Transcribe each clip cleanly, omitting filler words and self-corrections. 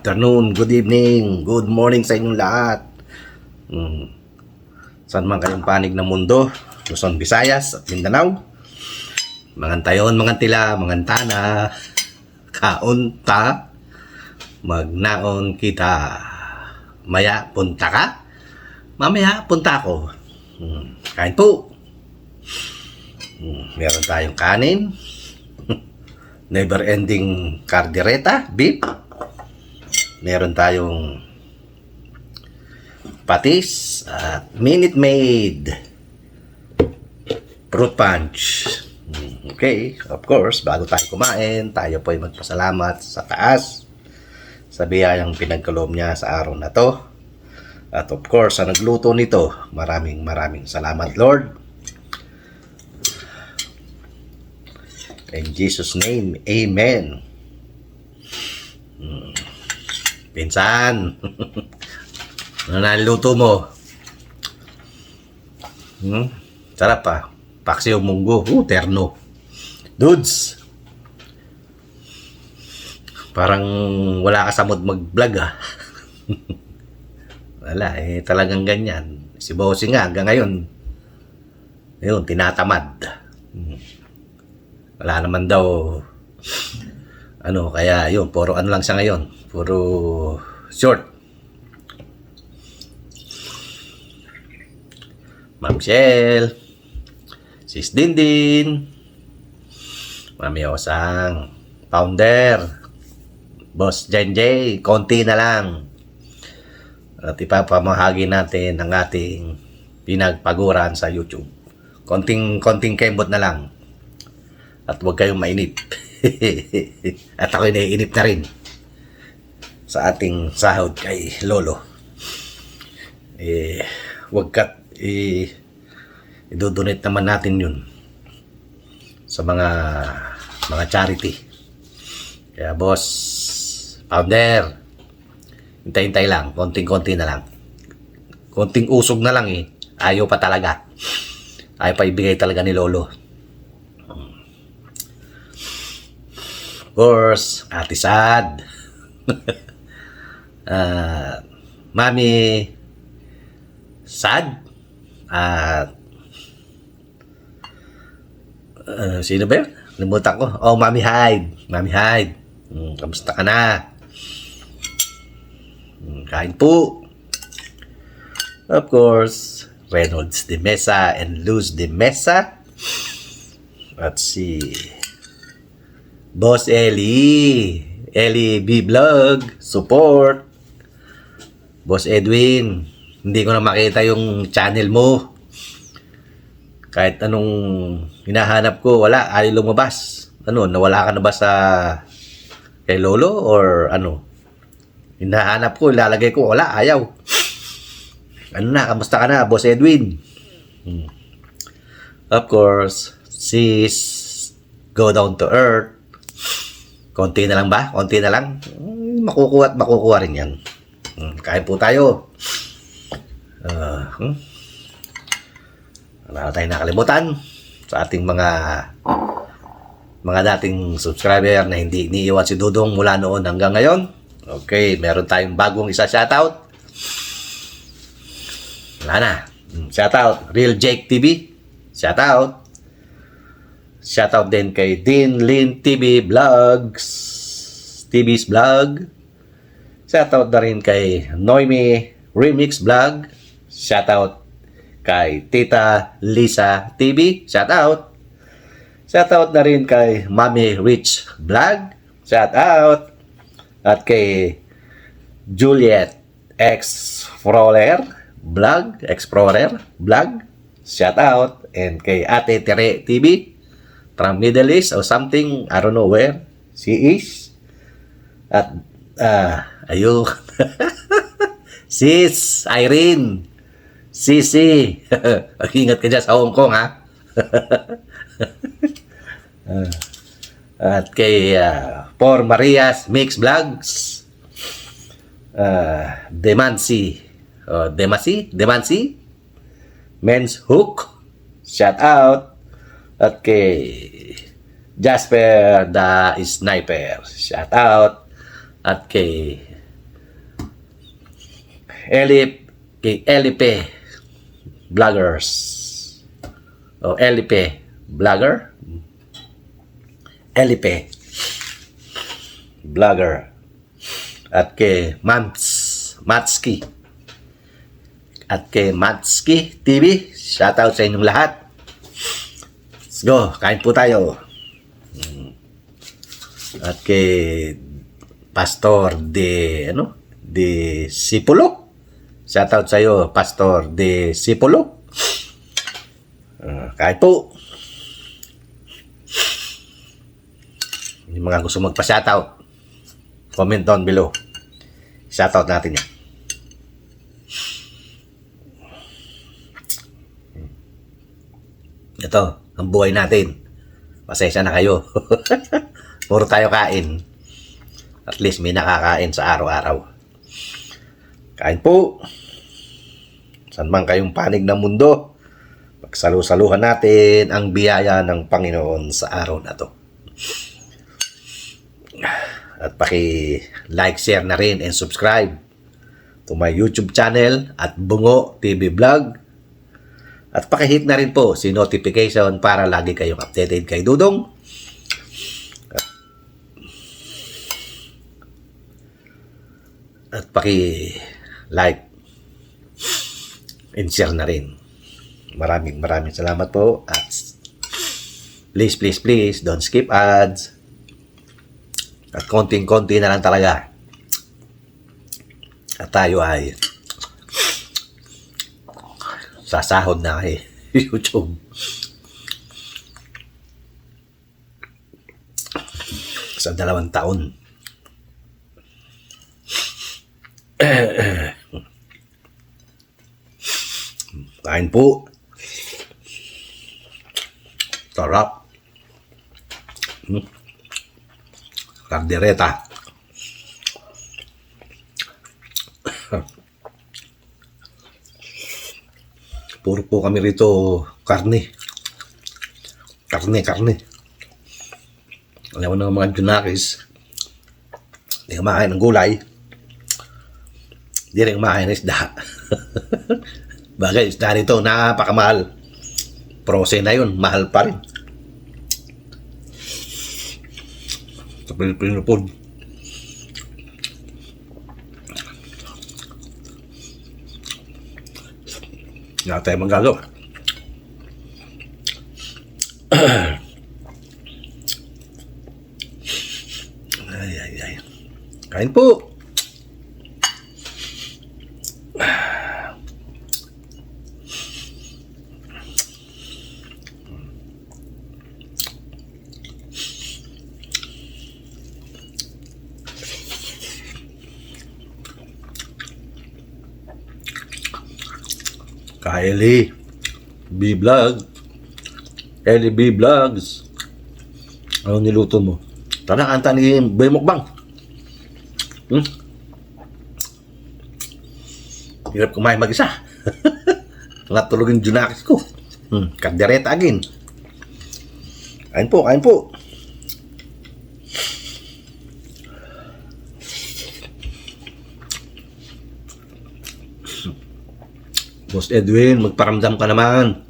afternoon, good evening, good morning sa inyong lahat. Saan man kayong panig ng mundo, Luzon, Visayas at Mindanao. Mangantayon, mangantila, mangantana, kaunta, magnaon kita. Maya, punta ka? Mamaya, punta ako. Kain po. Meron tayong kanin. Never ending cardereta, beef. Meron tayong patis at Minute Maid fruit punch. Okay, of course, bago tayo kumain, tayo po ay magpasalamat sa taas sa biyayang pinagkaloob niya sa araw na to. At of course, sa nagluto nito, maraming salamat, Lord. In Jesus' name, Amen. Pinsan, ano na luto mo? Sarap pa. Paksiw munggo. Terno. Dudes. Parang wala ka sa mood mag-vlog Wala talagang ganyan. Si Bossing nga hanggang ngayon, yun, tinatamad. Wala naman daw kaya yun, puro lang siya ngayon, puro short. Ma'am Shell, Sis Dindin, Mami Osang, Founder, Boss Jenjay, konti na lang. At ipapamahagi natin ang ating pinagpaguran sa YouTube. Konting kembot na lang. At huwag kayong mainip. At ako'y naiinip na rin sa ating sahod kay Lolo. Huwag kat idodonate naman natin yun sa mga charity. Kaya boss, founder, hintay-hintay lang, konting-konti na lang. Konting usog na lang Ayaw pa talaga. Ayaw pa ibigay talaga ni Lolo. Course, Ate Sad, Mami Sad, at sino ba yun? Limutan ko. Oh, Mami Hyde. Mami Hyde. Kamusta ka na? Kain po. Of course, Reynolds de Mesa and Luz de Mesa. At si Boss Eli B Vlog, support. Boss Edwin, hindi ko na makita yung channel mo. Kahit anong hinahanap ko, wala, ayaw lumabas. Nawala ka na ba sa kay Lolo or ano? Hinahanap ko, ilalagay ko, wala, ayaw. Kamusta ka na, Boss Edwin? Of course, sis, go down to earth. Konti na lang ba? Konti na lang? Makukuha at makukuha rin yan. Kain po tayo. Wala na tayong nakalimutan sa ating mga dating subscriber na hindi iniiwan si Dudong mula noon hanggang ngayon. Okay, meron tayong bagong isa shoutout. Wala na. Shoutout, Real Jake TV. Shoutout. Shoutout din kay Dean Lin TV Vlogs, TV's Vlog. Shoutout na rin kay Noemi Remix Vlog. Shoutout kay Tita Lisa TV. Shoutout. Shoutout na rin kay Mami Rich Vlog. Shoutout. At kay Juliet Explorer Vlog. Shoutout. And kay Ate Tere TV from Middle East or something, I don't know where she is. At ayun. Sis Irene, Sisi, mag-ingat ka dyan sa Hong Kong, ha? At kay Por Marias Mix Vlogs, Demansi Men's Hook, shout out. At kay Jasper the Sniper, shout out. At kay Kay Elipe Vloggers. O Elipe Vlogger. Elipe Vlogger. At kay Matski. At kay Matski TV. Shoutout sa inyong lahat. Let's go. Kain po tayo. At kay Pastor de Sipulo. Shoutout sa iyo, Pastor de Sipulo. Kain po. Yung mga gusto magpa-shoutout, comment down below. Shoutout natin yan. Ito, ang buhay natin. Pasensya na kayo. Puro tayo kain. At least may nakakain sa araw-araw. Kain po. Saan man kayong panig ng mundo, pagsalu-saluhan natin ang biyaya ng Panginoon sa araw na to. At paki-like, share na rin, and subscribe to my YouTube channel at Bungo TV Vlog. At paki-hit na rin po si notification para lagi kayong updated kay Dudong. At paki-like and share na rin. Maraming salamat po. At please, don't skip ads. At konting-konti na lang talaga. At tayo ay sasahod na kay YouTube. Sa 2 taon. Kain po. Sarap. Kaldereta. Puro po kami rito karne. Karne. Alam mo na mga junakis, hindi kumakain ng gulay, hindi rin kumakain ng isda. Bagay, isda nito napakamahal. Prose na yun, mahal pa rin. Sa Pilipino food. Wala tayo magagawa. Ay. Kain po. Eli B Vlog. Eli B Vlogs. Ano niluto mo? Tara, kanta ni Boy Mukbang. Hirap kumain mag-isa. Natulog yung junakis ko. Kaldereta again. Kain po. Boss Edwin, magparamdam ka naman.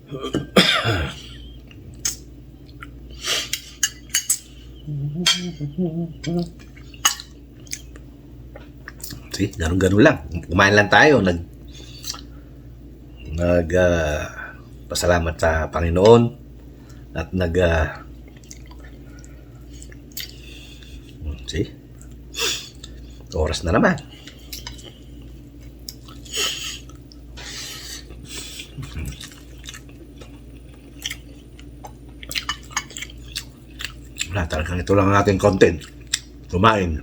See, ganun-ganun lang. Kumain lang tayo. Pasalamat sa Panginoon at see, oras na naman. Wala, talagang ito lang ang ating content. Kumain.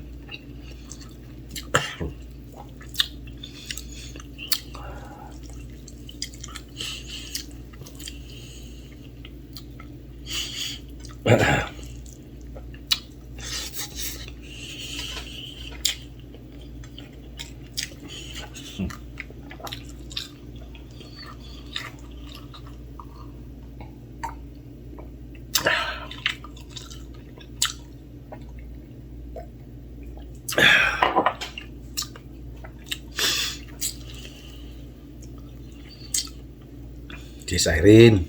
Sis Irene.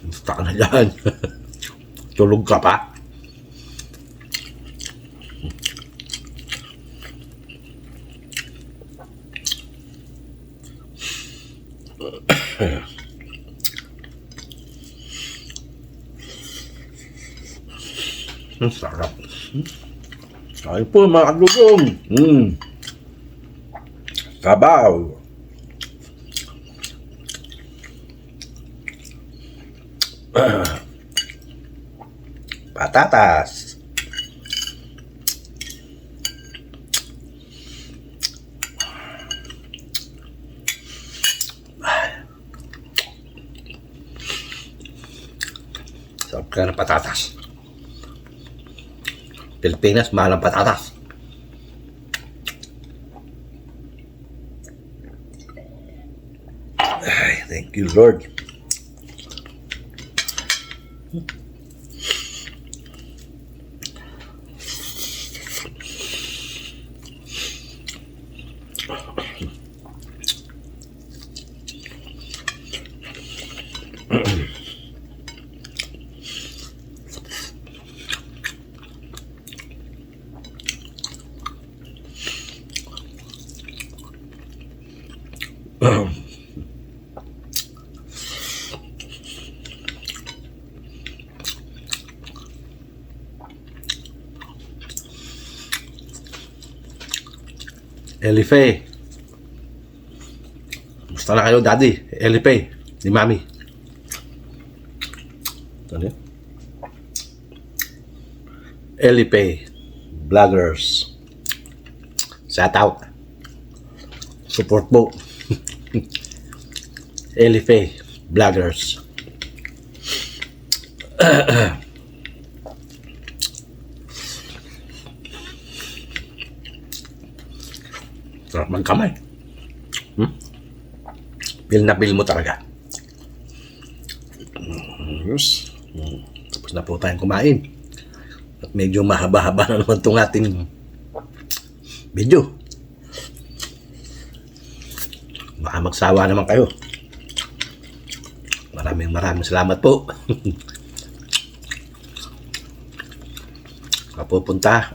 Basta ka na dyan. Tulog ka pa. Sarap. Ayun po mga kadugong. Sabaw. Patatas. Sarap ka ng patatas. Pilipinas, mahal ang patatas. Ay, thank you, Lord. Elife. Musta na kayo, Daddy? Elife. Ni Mami. Ano yun? Elife. Vloggers. Shout out. Support mo. Elife. Vloggers. Sarap magkamay. Bil na bil mo talaga. Yes. Tapos na po tayong kumain. At medyo mahaba-haba na naman itong ating video. Baka magsawa naman kayo. Maraming salamat po.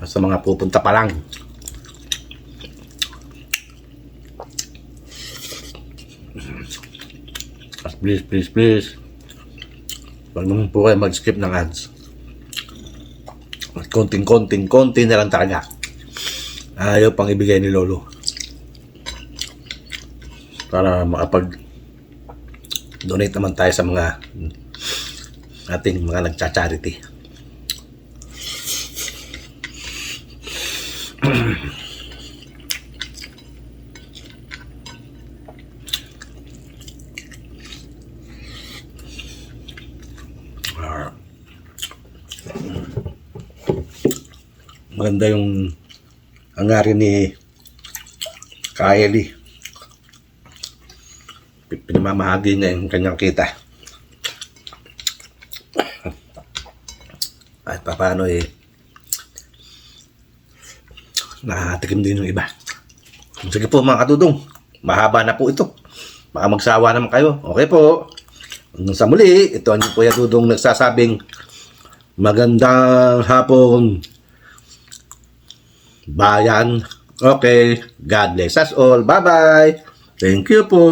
Sa mga pupunta pa lang. Please. Huwag naman po kayo mag-skip ng ads. Konti na lang talaga. Ayaw pang ibigay ni Lolo. Para makapag-donate naman tayo sa mga ating mga nagcha-charity. Maganda yung hangarin ni Kylie. Pinamamahagi niya yung kanyang kita. At paano Nakatikim din yung iba. Sige po mga katudong, mahaba na po ito. Baka magsawa naman kayo. Okay po. Hanggang sa muli, ito ang Kuya Dudong nagsasabing magandang hapon, bayan. Okay, God bless us all. Bye-bye. Thank you po.